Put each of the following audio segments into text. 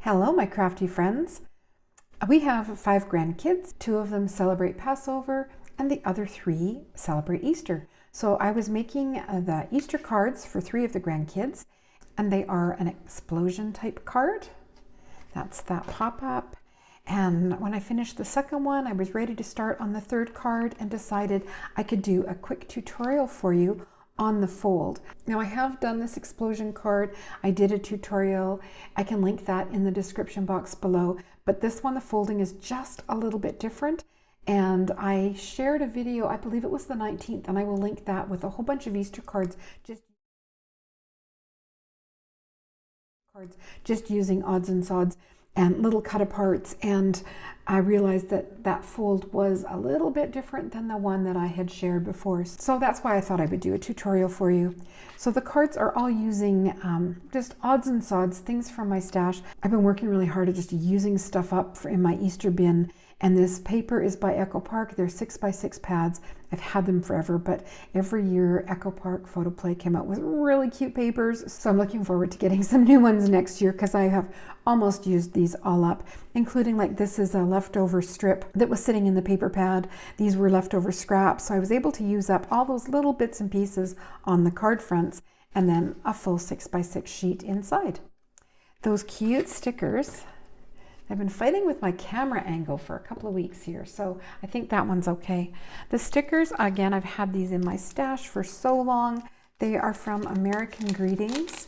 Hello, my crafty friends. We have 5 grandkids. 2 of them celebrate Passover and the other 3 celebrate Easter. So I was making the Easter cards for 3 of the grandkids, and they are an explosion type card. That's that pop-up. And when I finished the second one, I was ready to start on the 3rd card and decided I could do a quick tutorial for you on the fold. Now I have done this explosion card. I did a tutorial. I can link that in the description box below, but this one, the folding is just a little bit different. And I shared a video, I believe it was the 19th, and I will link that with a whole bunch of Easter cards, just using odds and sods and little cut aparts, and I realized that that fold was a little bit different than the one that I had shared before. So that's why I thought I would do a tutorial for you. So the cards are all using just odds and sods, things from my stash. I've been working really hard at just using stuff up in my Easter bin, and this paper is by Echo Park. They're 6x6 pads. I've had them forever, but every year Echo Park Photoplay came out with really cute papers. So I'm looking forward to getting some new ones next year because I have almost used these all up, including like this is a leftover strip that was sitting in the paper pad. These were leftover scraps. So I was able to use up all those little bits and pieces on the card fronts and then a full 6x6 sheet inside. Those cute stickers. I've been fighting with my camera angle for a couple of weeks here, so I think that one's okay. The stickers, again, I've had these in my stash for so long. They are from American Greetings.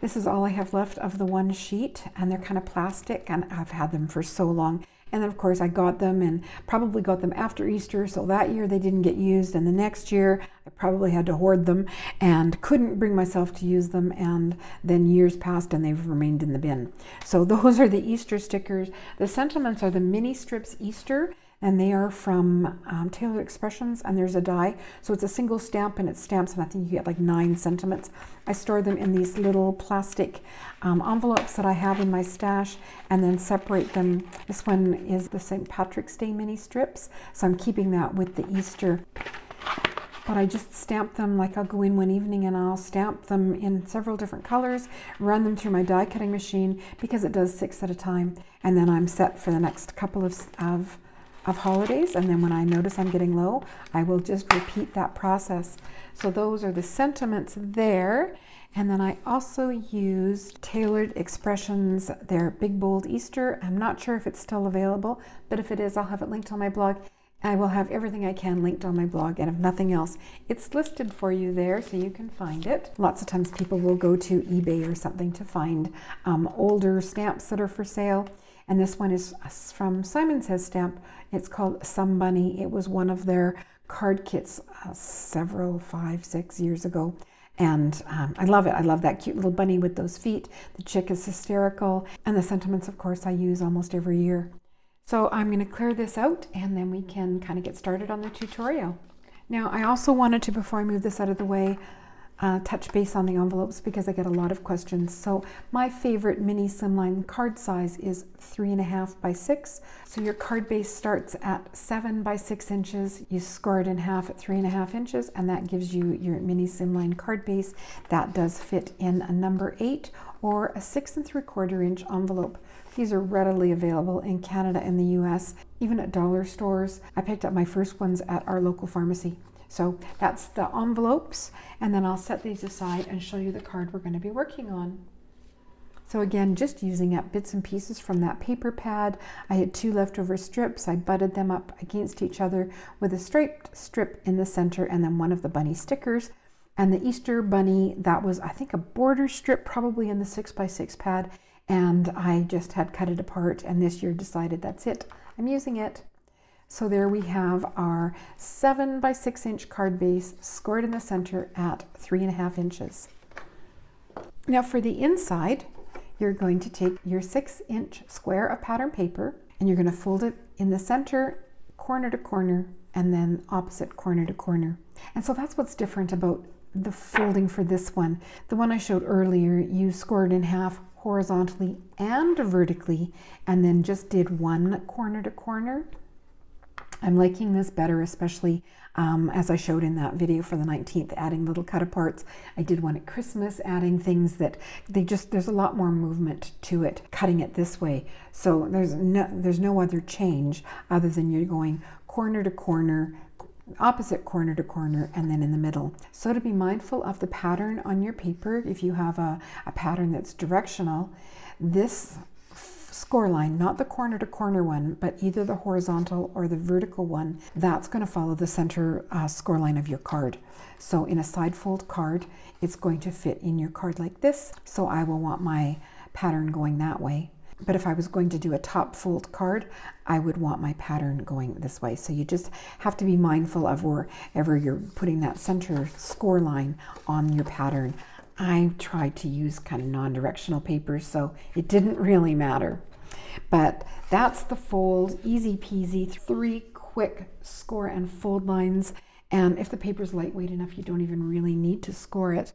This is all I have left of the one sheet, and they're kind of plastic, and I've had them for so long. And then, of course, I got them and probably got them after Easter, so that year they didn't get used, and the next year I probably had to hoard them and couldn't bring myself to use them, and then years passed and they've remained in the bin. So those are the Easter stickers. The sentiments are the mini strips Easter, and they are from Tailored Expressions, and there's a die. So it's a single stamp, and it stamps, and I think you get like 9 sentiments. I store them in these little plastic envelopes that I have in my stash, and then separate them. This one is the St. Patrick's Day mini strips, so I'm keeping that with the Easter. But I just stamp them, like I'll go in one evening and I'll stamp them in several different colors, run them through my die cutting machine because it does 6 at a time, and then I'm set for the next couple of holidays, and then when I notice I'm getting low, I will just repeat that process. So those are the sentiments there. And then I also used Tailored Expressions, their Big Bold Easter. I'm not sure if it's still available, but if it is, I'll have it linked on my blog. I will have everything I can linked on my blog, and if nothing else, it's listed for you there so you can find it. Lots of times people will go to eBay or something to find older stamps that are for sale. And this one is from Simon Says Stamp. It's called Some Bunny. It was one of their card kits several, 5, 6 years ago. And I love it. I love that cute little bunny with those feet. The chick is hysterical. And the sentiments, of course, I use almost every year. So I'm going to clear this out, and then we can kind of get started on the tutorial. Now, I also wanted to, before I move this out of the way, touch base on the envelopes because I get a lot of questions. So my favorite mini Slimline card size is 3.5 by 6. So your card base starts at 7 by 6 inches. You score it in half at 3.5 inches, and that gives you your mini Slimline card base. That does fit in a number 8 or a 6 3/4 inch envelope. These are readily available in Canada and the US, even at dollar stores. I picked up my first ones at our local pharmacy. So that's the envelopes, and then I'll set these aside and show you the card we're going to be working on. So again, just using up bits and pieces from that paper pad. I had 2 leftover strips. I butted them up against each other with a striped strip in the center, and then one of the bunny stickers. And the Easter bunny, that was, I think, a border strip, probably in the 6x6 pad, and I just had cut it apart, and this year decided that's it. I'm using it. So there we have our 7 by 6 inch card base scored in the center at 3.5 inches. Now for the inside, you're going to take your 6-inch square of pattern paper, and you're going to fold it in the center, corner to corner, and then opposite corner to corner. And so that's what's different about the folding for this one. The one I showed earlier, you scored in half horizontally and vertically, and then just did one corner to corner. I'm liking this better, especially as I showed in that video for the 19th, adding little cut-aparts. I did one at Christmas, adding things that there's a lot more movement to it, cutting it this way. So there's no other change other than you're going corner to corner, opposite corner to corner, and then in the middle. So to be mindful of the pattern on your paper, if you have a pattern that's directional, this score line, not the corner to corner one, but either the horizontal or the vertical one, that's going to follow the center score line of your card. So in a side fold card, it's going to fit in your card like this. So I will want my pattern going that way. But if I was going to do a top fold card, I would want my pattern going this way. So you just have to be mindful of wherever you're putting that center score line on your pattern. I tried to use kind of non-directional paper, so it didn't really matter. But that's the fold, easy peasy, 3 quick score and fold lines. And if the paper's lightweight enough, you don't even really need to score it.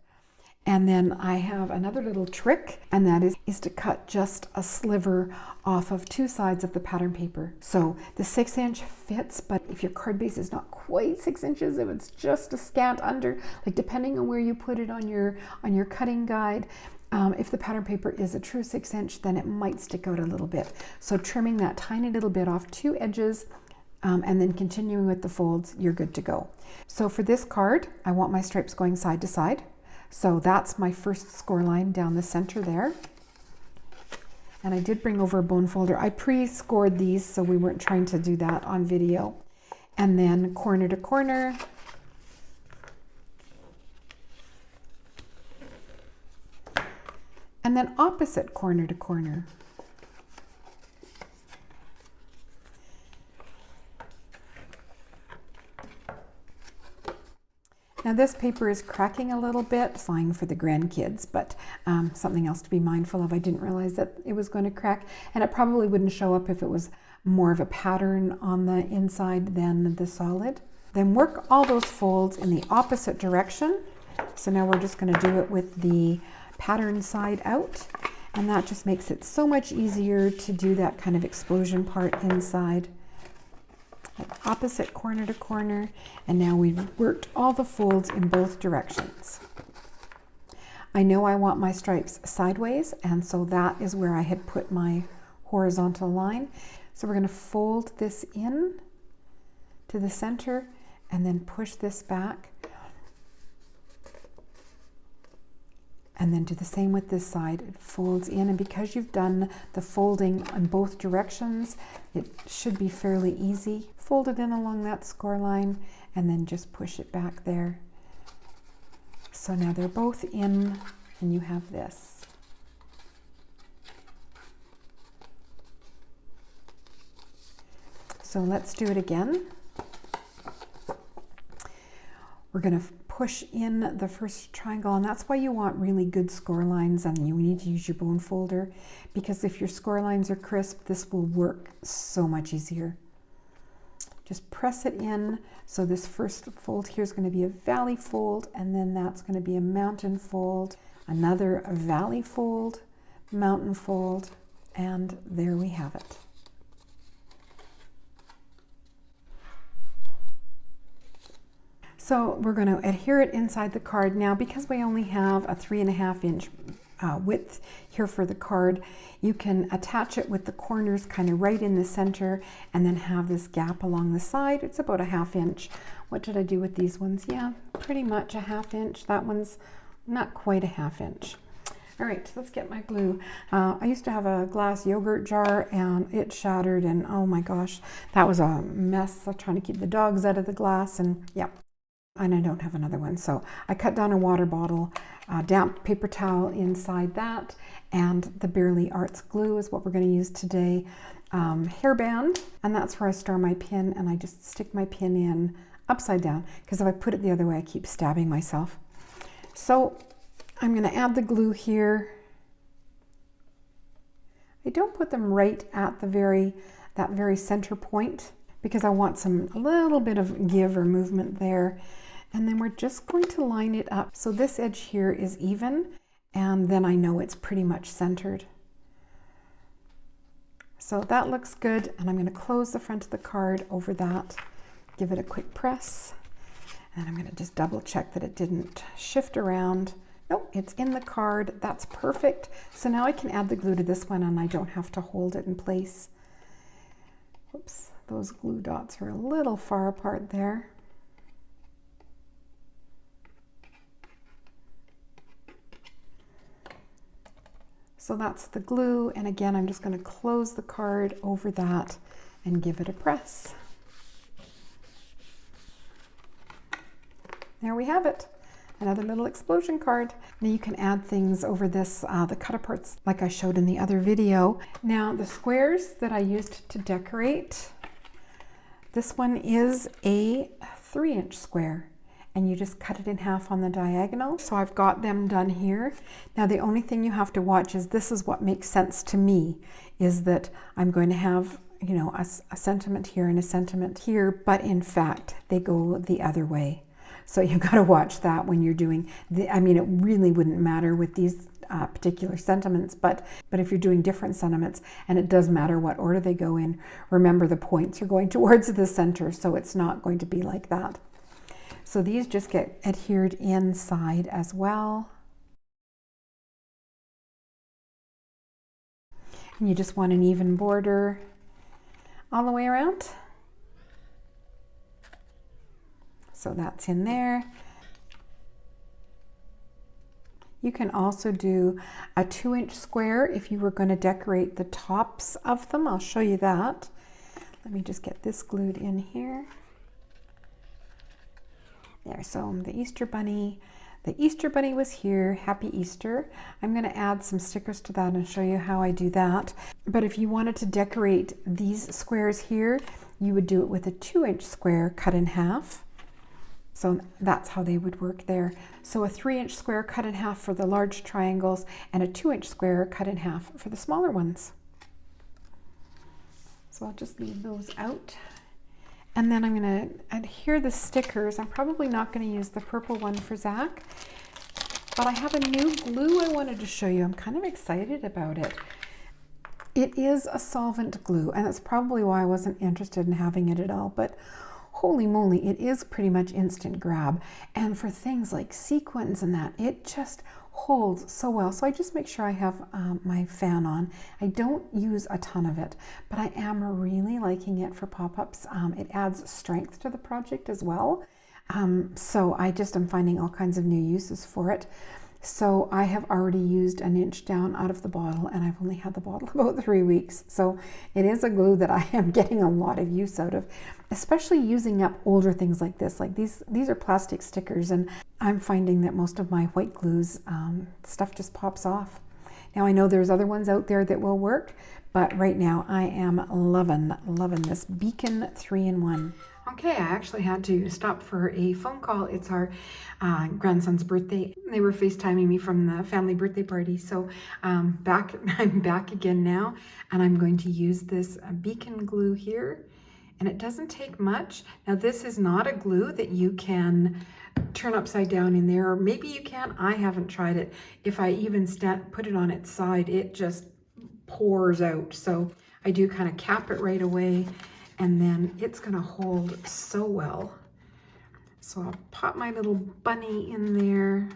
And then I have another little trick, and that is to cut just a sliver off of 2 sides of the pattern paper. So the 6-inch fits, but if your card base is not quite 6 inches, if it's just a scant under, like depending on where you put it on your cutting guide, if the pattern paper is a true 6-inch, then it might stick out a little bit. So trimming that tiny little bit off 2 edges, and then continuing with the folds, you're good to go. So for this card, I want my stripes going side to side. So that's my first score line down the center there. And I did bring over a bone folder. I pre-scored these, so we weren't trying to do that on video. And then corner to corner. And then opposite corner to corner. Now this paper is cracking a little bit, fine for the grandkids, but something else to be mindful of. I didn't realize that it was going to crack, and it probably wouldn't show up if it was more of a pattern on the inside than the solid. Then work all those folds in the opposite direction. So now we're just going to do it with the pattern side out, and that just makes it so much easier to do that kind of explosion part inside. Opposite corner to corner, and now we've worked all the folds in both directions. I know I want my stripes sideways, and so that is where I had put my horizontal line. So we're going to fold this in to the center and then push this back, and then do the same with this side. It folds in, and because you've done the folding on both directions, it should be fairly easy. Fold it in along that score line and then just push it back there. So now they're both in, and you have this. So let's do it again. We're going to push in the first triangle, and that's why you want really good score lines, and you need to use your bone folder, because if your score lines are crisp, this will work so much easier. Just press it in. So this first fold here is going to be a valley fold, and then that's going to be a mountain fold, another valley fold, mountain fold, and there we have it. So we're going to adhere it inside the card. Now, because we only have a 3.5 inch width here for the card, you can attach it with the corners kind of right in the center, and then have this gap along the side. It's about a 1/2 inch. What did I do with these ones? Yeah, pretty much a 1/2 inch. That one's not quite a 1/2 inch. All right, let's get my glue. I used to have a glass yogurt jar, and it shattered, and oh my gosh, that was a mess. I'm trying to keep the dogs out of the glass, and yeah. And I don't have another one, so I cut down a water bottle, damp paper towel inside that, and the Barely Arts glue is what we're going to use today. Hairband, and that's where I store my pin, and I just stick my pin in upside down, because if I put it the other way, I keep stabbing myself. So I'm going to add the glue here. I don't put them right at that very center point, because I want a little bit of give or movement there. And then we're just going to line it up. So this edge here is even, and then I know it's pretty much centered. So that looks good, and I'm going to close the front of the card over that, give it a quick press, and I'm going to just double check that it didn't shift around. Nope, it's in the card. That's perfect. So now I can add the glue to this one and I don't have to hold it in place. Whoops, those glue dots are a little far apart there. So that's the glue, and again, I'm just going to close the card over that and give it a press. There we have it, another little explosion card. Now you can add things over this, the cut aparts like I showed in the other video. Now the squares that I used to decorate, this one is a 3-inch square, and you just cut it in half on the diagonal. So I've got them done here. Now the only thing you have to watch is, this is what makes sense to me, is that I'm going to have, you know, a sentiment here and a sentiment here, but in fact they go the other way. So you've got to watch that when you're doing the, I mean, it really wouldn't matter with these particular sentiments, but if you're doing different sentiments, and it does matter what order they go in, remember the points are going towards the center, so it's not going to be like that. So these just get adhered inside as well. And you just want an even border all the way around. So that's in there. You can also do a 2-inch square if you were going to decorate the tops of them. I'll show you that. Let me just get this glued in here. There, so the Easter Bunny. The Easter Bunny was here. Happy Easter. I'm going to add some stickers to that and show you how I do that. But if you wanted to decorate these squares here, you would do it with a 2-inch square cut in half. So that's how they would work there. So a 3-inch square cut in half for the large triangles, and a 2-inch square cut in half for the smaller ones. So I'll just leave those out. And then I'm going to adhere the stickers. I'm probably not going to use the purple one for Zach, but I have a new glue I wanted to show you. I'm kind of excited about it. It is a solvent glue, and that's probably why I wasn't interested in having it at all, but holy moly, it is pretty much instant grab. And for things like sequins and that, it just holds so well. So I just make sure I have my fan on. I don't use a ton of it, but I am really liking it for pop-ups. It adds strength to the project as well. So I just am finding all kinds of new uses for it. So I have already used 1 inch down out of the bottle, and I've only had the bottle about 3 weeks. So it is a glue that I am getting a lot of use out of, especially using up older things like this. Like these are plastic stickers, and I'm finding that most of my white glues, stuff just pops off. Now I know there's other ones out there that will work, but right now I am loving this Beacon 3-in-1. Okay, I actually had to stop for a phone call. It's our grandson's birthday. They were FaceTiming me from the family birthday party. So I'm back again now, and I'm going to use this Beacon glue here. And it doesn't take much. Now this is not a glue that you can turn upside down in there, or maybe you can. I haven't tried it. If I even put it on its side, it just pours out. So I do kind of cap it right away, and then it's going to hold so well. So I'll pop my little bunny in there.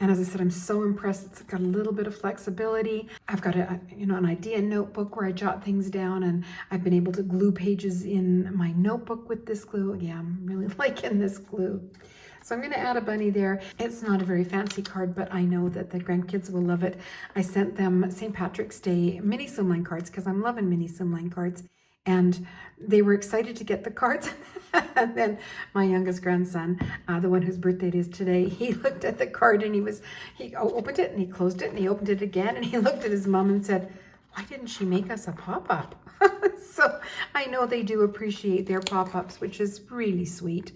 And as I said, I'm so impressed. It's got a little bit of flexibility. I've got an idea notebook where I jot things down, and I've been able to glue pages in my notebook with this glue. Yeah, I'm really liking this glue. So I'm going to add a bunny there. It's not a very fancy card, but I know that the grandkids will love it. I sent them St. Patrick's Day mini Slimline cards because I'm loving mini Slimline cards. And they were excited to get the cards. And then my youngest grandson, the one whose birthday it is today, he looked at the card and he opened it and he closed it and he opened it again. And he looked at his mom and said, "Why didn't she make us a pop-up?" So I know they do appreciate their pop-ups, which is really sweet.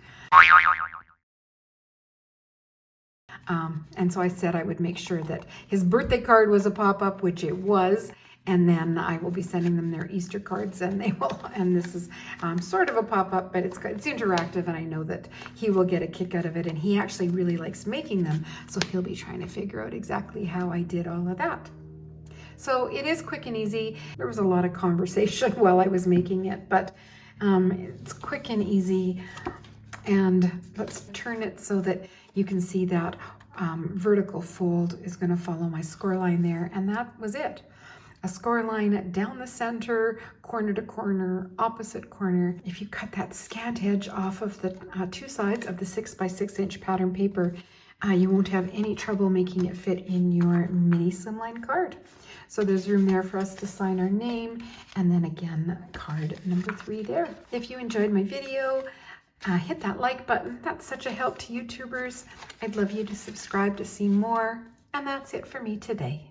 And so I said I would make sure that his birthday card was a pop-up, which it was. And then I will be sending them their Easter cards, and they will. And this is sort of a pop-up, but it's interactive, and I know that he will get a kick out of it. And he actually really likes making them, so he'll be trying to figure out exactly how I did all of that. So it is quick and easy. There was a lot of conversation while I was making it, but it's quick and easy. And let's turn it so that you can see that vertical fold is going to follow my score line there. And that was it. A score line down the center, corner to corner, opposite corner. If you cut that scant edge off of the two sides of the 6 by 6 inch pattern paper, you won't have any trouble making it fit in your mini slimline card. So there's room there for us to sign our name, and then again, card number 3 there. If you enjoyed my video, hit that like button. That's such a help to YouTubers. I'd love you to subscribe to see more. And that's it for me today.